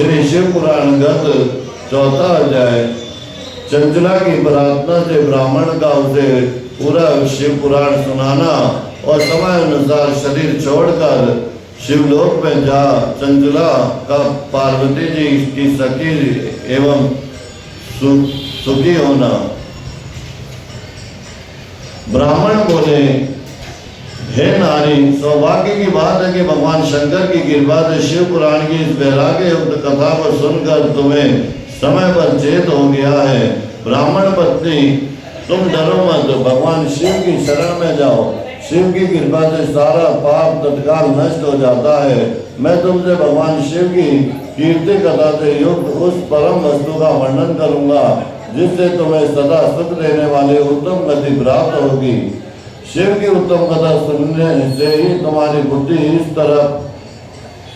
श्री शिव पुराण गत चौथा अध्याय। चंचला की प्रार्थना से ब्राह्मण का उसे पूरा शिव पुराण सुनाना और समय अनुसार शरीर छोड़कर शिवलोक में जा चंचला का पार्वती जी की सखी एवं सुखी होना। ब्राह्मण बोले, हे नारी, सौभाग्य की बात है कि भगवान शंकर की कृपा से शिव पुराण की इस वैराग्य युक्त कथा को सुनकर तुम्हें समय पर चेत हो गया है। ब्राह्मण पत्नी, तुम डरो मत, भगवान शिव की शरण में जाओ। शिव की कृपा से सारा पाप तत्काल नष्ट हो जाता है। मैं तुमसे भगवान शिव की कीर्ति कथा से युक्त उस परम वस्तु का वर्णन करूंगा जिससे तुम्हें सदा सुख देने वाले उत्तम गति प्राप्त होगी। शिव की उत्तम कथा सुनने से ही तुम्हारी बुद्धि इस तरह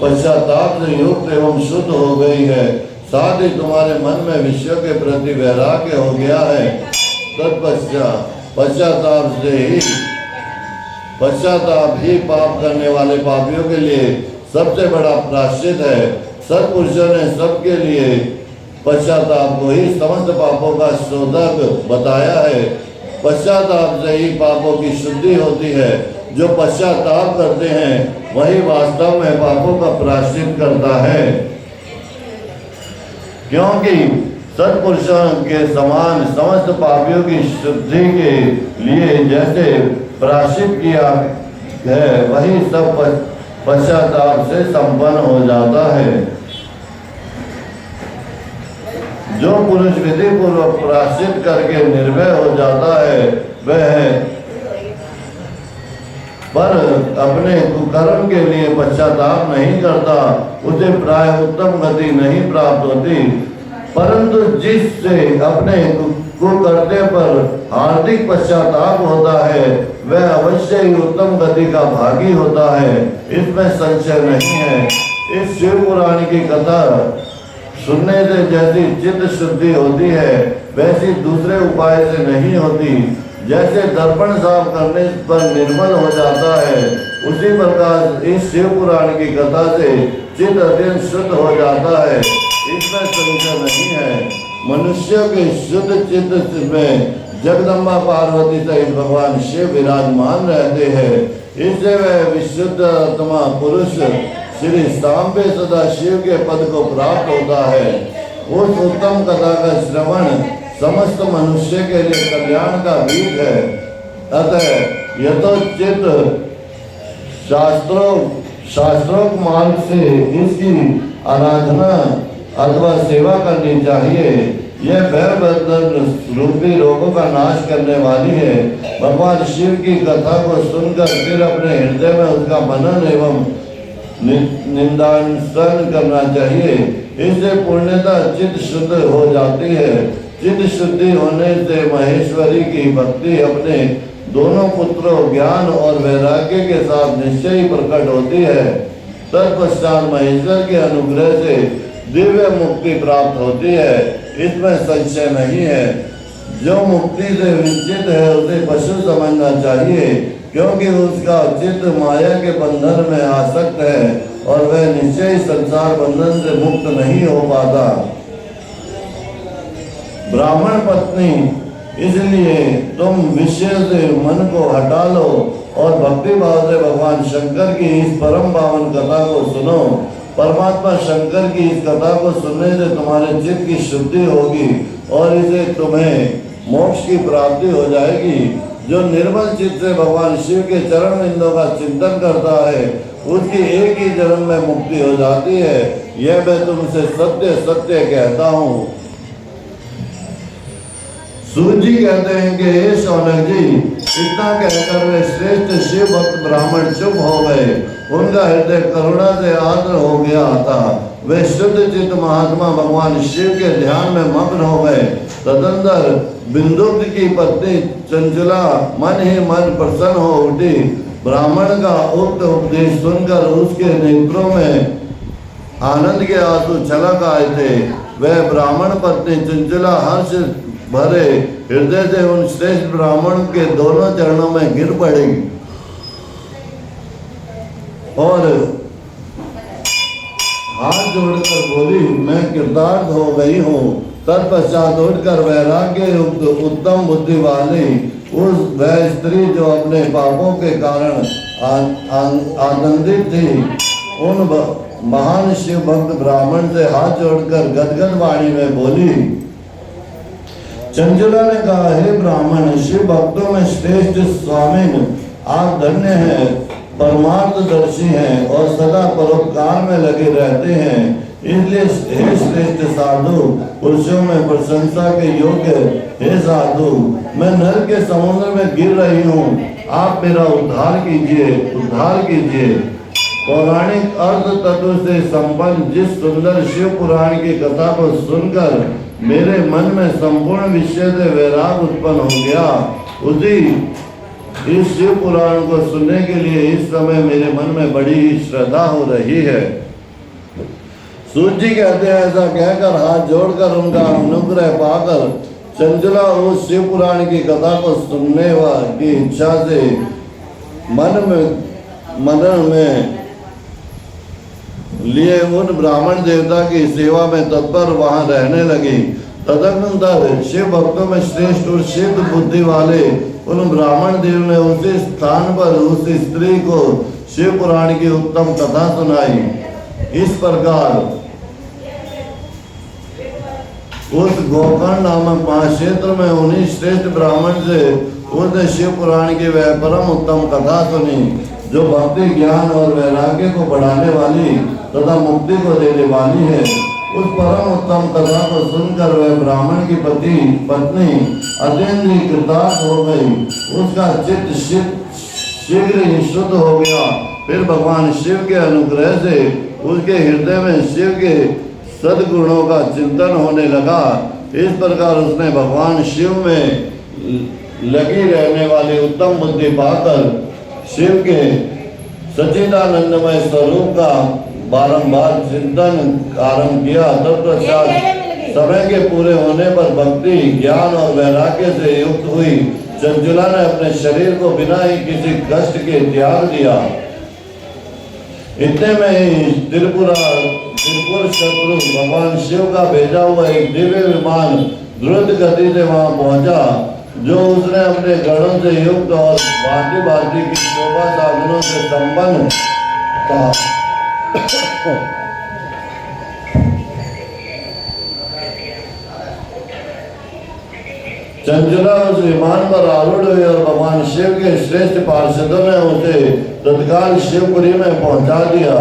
पश्चाताप से युक्त एवं शुद्ध हो गई है, साथ ही तुम्हारे मन में विश्व के प्रति वैराग्य हो गया है। पश्चाताप ही पाप करने वाले पापियों के लिए सबसे बड़ा प्रायश्चित है। सत्पुरुषों ने सबके लिए पश्चाताप को ही समस्त पापों का शोधक बताया है। पश्चाताप से ही पापों की शुद्धि होती है। जो पश्चाताप करते हैं वही वास्तव में पापों का प्रायश्चित करता है, क्योंकि सत्पुरुषों के समान समस्त पापियों की शुद्धि के लिए जैसे प्रायश्चित किया है वही सब पश्चाताप से संपन्न हो जाता है। जो पुरुष विधि पूर्वक प्रायश्चित करके निर्भय हो जाता है वह पर अपने कुकर्म के लिए पश्चाताप नहीं करता, उसे प्राय उत्तम गति नहीं प्राप्त होती। परंतु जिससे अपने कुकर्म पर हार्दिक पश्चाताप होता है वह अवश्य ही उत्तम गति का भागी होता है, इसमें संशय नहीं है। इस शिव पुराण की कथा सुनने से जैसी चित्त शुद्धि होती है वैसी दूसरे उपाय से नहीं होती। जैसे दर्पण साफ करने पर निर्मल हो जाता है, उसी प्रकार इस शिव पुराण की कथा से चित्त अत्यंत शुद्ध हो जाता है, इसमें संशय नहीं है। मनुष्य के शुद्ध चित्त में जगदम्बा पार्वती सहित भगवान शिव विराजमान रहते हैं। इससे वह विशुद्ध आत्मा पुरुष श्री सांबे सदा शिव के पद को प्राप्त होता है। उस उत्तम कथा का श्रवण समस्त मनुष्य के लिए कल्याण का बीज है। अतः यथोचित शास्त्रोक्त मार्ग से इसकी आराधना अथवा सेवा करनी चाहिए। यह भयबंधन रूपी रोगों का नाश करने वाली है। भगवान शिव की कथा को सुनकर फिर अपने हृदय में उसका मनन एवं निंदानुसरण करना चाहिए। इससे पूर्णतः चित्त शुद्ध हो जाती है। चित्त शुद्धि होने से महेश्वरी की भक्ति अपने दोनों पुत्रों ज्ञान और वैराग्य के साथ निश्चय ही प्रकट होती है। तत्पश्चात महेश्वर के अनुग्रह से दिव्य मुक्ति प्राप्त होती है, इसमें संशय नहीं है। जो मुक्ति से विचित है उसे पशु समझना चाहिए, क्योंकि उसका चित्त माया के बंधन में आसक्त है और वह निश्चय संसार बंधन से मुक्त नहीं हो पाता। ब्राह्मण पत्नी, इसलिए तुम विषय से मन को हटा लो और भक्ति भाव से भगवान शंकर की इस परम पावन कथा को सुनो। परमात्मा शंकर की इस कथा को सुनने से तुम्हारे चित्त की शुद्धि होगी और इसे तुम्हें मोक्ष की प्राप्ति हो जाएगी। जो निर्मल चित्त से भगवान शिव के चरण बिंदों का चिंतन करता है उसकी एक ही जन्म में मुक्ति हो जाती है। यह मैं तुमसे सत्य सत्य कहता हूँ। सूत जी कहते हैं कि हे शौनक जी, इतना कहकर वे श्रेष्ठ शिव भक्त ब्राह्मण चुप हो गए। उनका हृदय करुणा से आर्द्र हो गया था। वे शुद्ध चित्त महात्मा भगवान शिव के ध्यान में मग्न हो गए। तदंतर बिंदुक्त की पत्नी चंचला मन ही मन प्रसन्न हो उठी। ब्राह्मण का उक्त उपदेश सुनकर उसके नेत्रों में आनंद के आंसू छलक आए थे। वह ब्राह्मण पत्नी चंचला हर्ष भरे हृदय से उन श्रेष्ठ ब्राह्मण के दोनों चरणों में गिर पड़ी और हाथ जोड़कर बोली, मैं कृतार्थ हो गई हूँ। तत्पश्चात उठकर वैराग्य युक्त उत्तम बुद्धि वाली उस वह स्त्री जो अपने पापों के कारण आनंदित थी, उन महान शिव भक्त ब्राह्मण से हाथ जोड़कर गदगद वाणी में बोली। चंचला ने कहा, हे ब्राह्मण, शिव भक्तों में श्रेष्ठ स्वामी आप धन्य हैं, परमार्थदर्शी हैं और सदा परोपकार में लगे रहते हैं। इसलिए हे श्रेष्ठ साधु, पुरुषों में प्रशंसा के योग्य हे साधु, मैं नरक के समुद्र में गिर रही हूँ, आप मेरा उद्धार कीजिए, उद्धार कीजिए। पौराणिक अर्थ तत्व से संपन्न जिस सुंदर शिव पुराण की कथा को सुनकर मेरे मन में संपूर्ण विषय से वैराग उत्पन्न हो गया, उसी इस शिव पुराण को सुनने के लिए इस समय मेरे मन में बड़ी ही श्रद्धा हो रही है। सूत जी कहते हैं, ऐसा कहकर हाथ जोड़कर उनका अनुग्रह पाकर चंचला उस शिव पुराण की कथा को सुनने की इच्छा से मनन में लिए उन ब्राह्मण देवता की सेवा में तत्पर वहां रहने लगी। तदनंतर शिव भक्तों में श्रेष्ठ और सिद्ध बुद्धि वाले उन ब्राह्मण देव ने उसी स्थान पर उस स्त्री को शिव पुराण की उत्तम कथा सुनाई। इस प्रकार उस गोकर्ण नामक महाक्षेत्र में उन्हीं श्रेष्ठ ब्राह्मण से उसने शिव पुराण की वह परम उत्तम कथा सुनी, जो भक्ति, ज्ञान और वैराग्य को बढ़ाने वाली तथा मुक्ति को देने वाली है। उस परम उत्तम कथा को सुनकर वह ब्राह्मण की पत्नी अत्यंत ही कृतार्थ हो गई। उसका चित्त शीघ्र ही शुद्ध हो गया। फिर भगवान शिव के अनुग्रह से उसके हृदय में शिव के सद्गुणों का चिंतन होने लगा। इस प्रकार उसने भगवान शिव में लगी रहने वाली उत्तम बुद्धि पाकर शिव के सच्चिदानंदमय स्वरूप का बारंबार चिंतन आरंभ किया। तत्पश्चात समय के पूरे होने पर भक्ति, ज्ञान और वैराग्य से युक्त हुई चंचला ने अपने शरीर को बिना ही किसी कष्ट के त्याग दिया। इतने में ही त्रिपुर शत्रु भगवान शिव का भेजा हुआ एक दिव्य विमान द्रुत गति से वहां पहुंचा, जो उसने अपने गणों से युक्त और भांति भांति की शोभा साधनों से संपन्न था। चंचला उस विमान पर आरूढ़ हुई और भगवान शिव के श्रेष्ठ पार्षदों ने उसे तत्काल शिवपुरी में पहुंचा दिया।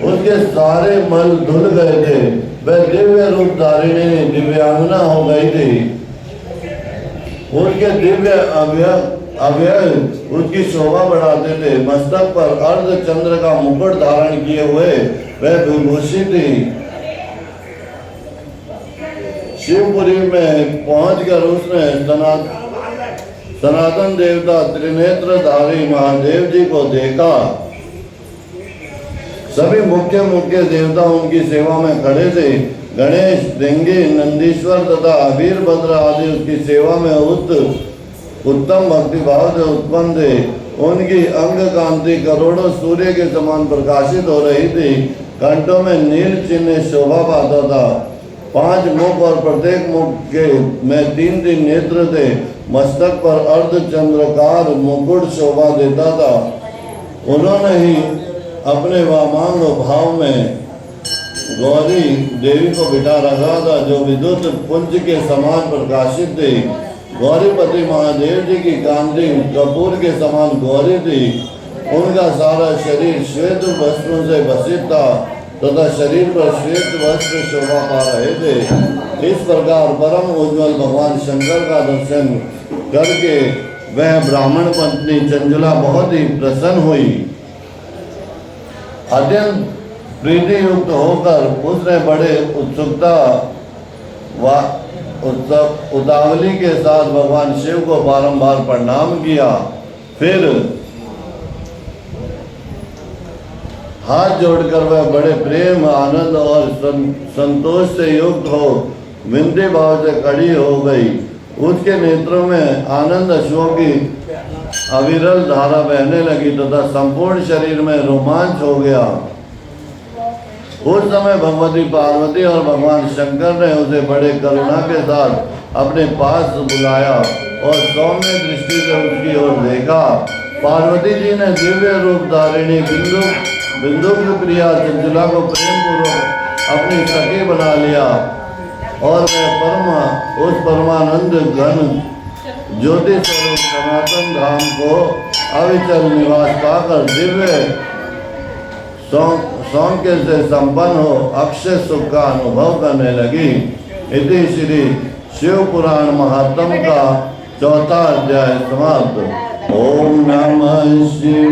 उसके सारे मल धुल गए थे। वह दिव्य रूप धारिणी दिव्यांगना हो गई थी। उनके दिव्य अवयव उसकी शोभा बढ़ाते थे। मस्तक पर अर्ध चंद्र का मुकुट धारण किए हुए वह विभूषित थी। शिवपुरी में पहुंचकर उसने सनातन देवता त्रिनेत्रधारी महादेव जी को देखा। सभी मुख्य देवता उनकी सेवा में खड़े थे। गणेश, देंगे, नंदीश्वर तथा वीरभद्र आदि उसकी सेवा में उत्तम भक्ति भाव से उत्पन्न थे। उनकी अंग कांति करोड़ों सूर्य के समान प्रकाशित हो रही थी। कंठों में नील चिन्ह शोभा पाता था। 5 मुख और प्रत्येक मुख के में 3 नेत्र थे। मस्तक पर अर्ध चंद्रकार मुकुट शोभा देता था। उन्होंने ही अपने वामांग भाव में गौरी देवी को बिठा रखा था, जो विद्युत पुंज के समान प्रकाशित थी। गौरीपति महादेव जी की कांति कपूर के समान गौरी थी। उनका सारा शरीर श्वेत वस्त्रों से भसित था तथा शरीर पर श्वेत वस्त्र शोभा पा रहे थे। इस प्रकार परम उज्ज्वल भगवान शंकर का दर्शन करके वह ब्राह्मण पत्नी चंचला बहुत ही प्रसन्न हुई। अत्यंत प्रीति युक्त होकर उसने बड़े उत्सुकता व उतावली के साथ भगवान शिव को बारंबार प्रणाम किया। फिर हाथ जोड़कर वह बड़े प्रेम, आनंद और संतोष से युक्त हो विनती भाव से खड़ी हो गई। उसके नेत्रों में आनंद अश्वों की अविरल धारा बहने लगी तथा संपूर्ण शरीर में रोमांच हो गया। उस समय भगवती पार्वती और भगवान शंकर ने उसे बड़े करुणा के साथ अपने पास बुलाया और सौम्य दृष्टि से उसकी ओर देखा। पार्वती जी ने दिव्य रूप धारिणी बिंदु प्रिया चंचला को प्रेम पूर्वक अपनी सखी बना लिया और वह उस परमानंद घन ज्योति स्वरूप सनातन धाम को अविचल निवास पाकर दिव्य सौंक्य से संपन्न हो अक्षय सुख का अनुभव करने लगी। इति श्री शिव पुराण महात्म का 4था अध्याय समाप्त। ओम नमः शिवाय।